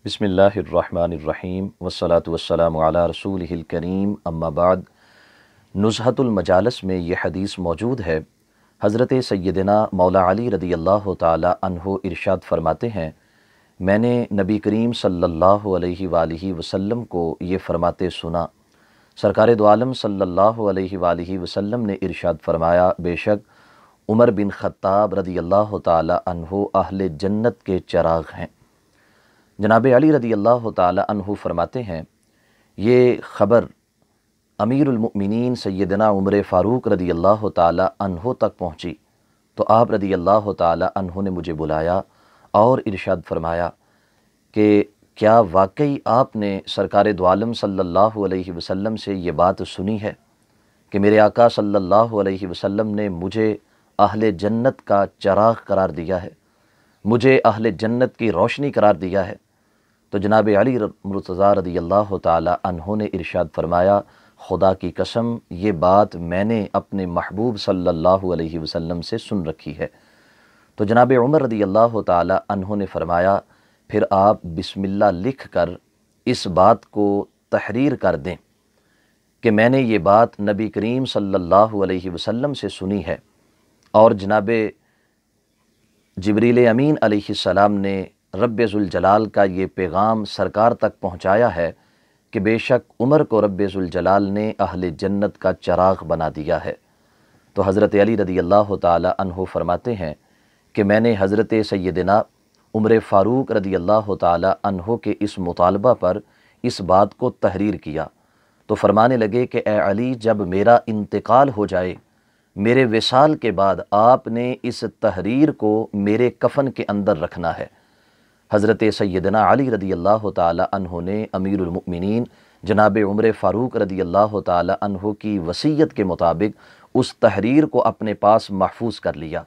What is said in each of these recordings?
بسم اللہ الرحمن الرحیم والصلاة والسلام علی رسولہ الکریم اما بعد۔ نزہۃ المجالس میں یہ حدیث موجود ہے۔ حضرت سیدنا مولا علی رضی اللہ تعالی عنہ ارشاد فرماتے ہیں، میں نے نبی کریم صلی اللہ علیہ وآلہ وسلم کو یہ فرماتے سنا۔ سرکار دو عالم صلی اللہ علیہ وآلہ وسلم نے ارشاد فرمایا، بے شک عمر بن خطاب رضی اللہ تعالی عنہ اہل جنت کے چراغ ہیں۔ جناب علی رضی اللہ تعالی عنہ فرماتے ہیں، یہ خبر امیر المؤمنین سیدنا عمر فاروق رضی اللہ تعالی عنہ تک پہنچی تو آپ رضی اللہ تعالی عنہ نے مجھے بلایا اور ارشاد فرمایا کہ کیا واقعی آپ نے سرکار دو عالم صلی اللہ علیہ وسلم سے یہ بات سنی ہے کہ میرے آقا صلی اللہ علیہ وسلم نے مجھے اہل جنت کا چراغ قرار دیا ہے، مجھے اہل جنت کی روشنی قرار دیا ہے؟ تو جناب علی مرتضیٰ رضی اللہ تعالی عنہ نے ارشاد فرمایا، خدا کی قسم یہ بات میں نے اپنے محبوب صلی اللہ علیہ وسلم سے سن رکھی ہے۔ تو جناب عمر رضی اللہ تعالی عنہ نے فرمایا، پھر آپ بسم اللہ لکھ کر اس بات کو تحریر کر دیں کہ میں نے یہ بات نبی کریم صلی اللہ علیہ وسلم سے سنی ہے، اور جناب جبریل امین علیہ السلام نے رب ذوالجلال کا یہ پیغام سرکار تک پہنچایا ہے کہ بے شک عمر کو رب ذوالجلال نے اہل جنت کا چراغ بنا دیا ہے۔ تو حضرت علی رضی اللہ تعالی عنہ فرماتے ہیں کہ میں نے حضرت سیدنا عمر فاروق رضی اللہ تعالی عنہ کے اس مطالبہ پر اس بات کو تحریر کیا تو فرمانے لگے کہ اے علی، جب میرا انتقال ہو جائے، میرے وصال کے بعد آپ نے اس تحریر کو میرے کفن کے اندر رکھنا ہے۔ حضرت سیدنا علی رضی اللہ تعالی عنہ نے امیر المؤمنین جناب عمر فاروق رضی اللہ تعالی عنہ کی وصیت کے مطابق اس تحریر کو اپنے پاس محفوظ کر لیا،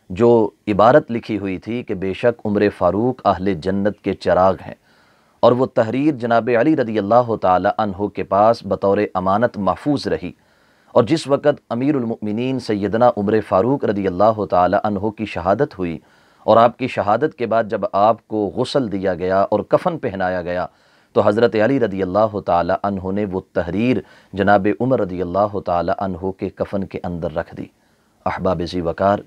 جو عبارت لکھی ہوئی تھی کہ بے شک عمر فاروق اہل جنت کے چراغ ہیں، اور وہ تحریر جناب علی رضی اللہ تعالی عنہ کے پاس بطور امانت محفوظ رہی۔ اور جس وقت امیر المؤمنین سیدنا عمر فاروق رضی اللہ تعالی عنہ کی شہادت ہوئی، اور آپ کی شہادت کے بعد جب آپ کو غسل دیا گیا اور کفن پہنایا گیا، تو حضرت علی رضی اللہ تعالی عنہ نے وہ تحریر جناب عمر رضی اللہ تعالی عنہ کے کفن کے اندر رکھ دی۔ احباب ذی وقار،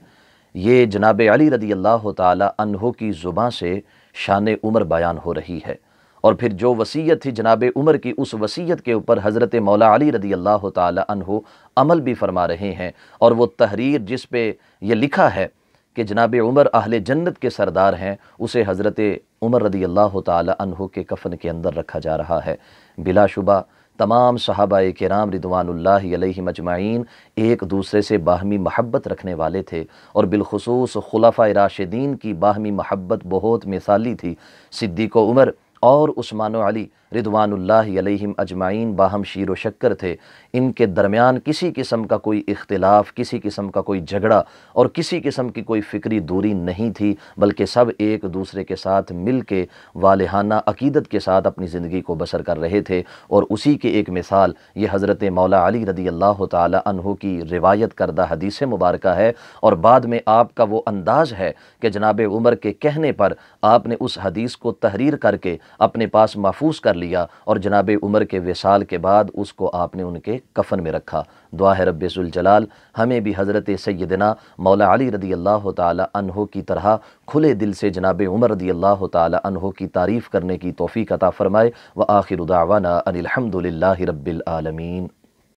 یہ جناب علی رضی اللہ تعالی عنہ کی زباں سے شان عمر بیان ہو رہی ہے، اور پھر جو وصیت تھی جناب عمر کی، اس وصیت کے اوپر حضرت مولا علی رضی اللہ تعالی عنہ عمل بھی فرما رہے ہیں، اور وہ تحریر جس پہ یہ لکھا ہے کہ جناب عمر اہل جنت کے سردار ہیں، اسے حضرت عمر رضی اللہ تعالی عنہ کے کفن کے اندر رکھا جا رہا ہے۔ بلا شبہ تمام صحابہ کرام رضوان اللہ علیہم اجمعین ایک دوسرے سے باہمی محبت رکھنے والے تھے، اور بالخصوص خلفاء راشدین کی باہمی محبت بہت مثالی تھی۔ صدیق و عمر اور عثمان و علی رضوان اللہ علیہم اجمعین باہم شیر و شکر تھے، ان کے درمیان کسی قسم کا کوئی اختلاف، کسی قسم کا کوئی جھگڑا اور کسی قسم کی کوئی فکری دوری نہیں تھی، بلکہ سب ایک دوسرے کے ساتھ مل کے والہانہ عقیدت کے ساتھ اپنی زندگی کو بسر کر رہے تھے۔ اور اسی کی ایک مثال یہ حضرت مولا علی رضی اللہ تعالی عنہ کی روایت کردہ حدیث مبارکہ ہے، اور بعد میں آپ کا وہ انداز ہے کہ جناب عمر کے کہنے پر آپ نے اس حدیث کو تحریر کر کے اپنے پاس محفوظ کر لیا، اور جناب عمر کے وصال کے بعد اس کو آپ نے ان کے کفن میں رکھا۔ دعا ہے رب ذوالجلال ہمیں بھی حضرت سیدنا مولا علی رضی اللہ تعالی عنہ کی طرح کھلے دل سے جناب عمر رضی اللہ تعالی عنہ کی تعریف کرنے کی توفیق عطا فرمائے۔ وآخر دعوانا ان الحمد للہ رب العالمین۔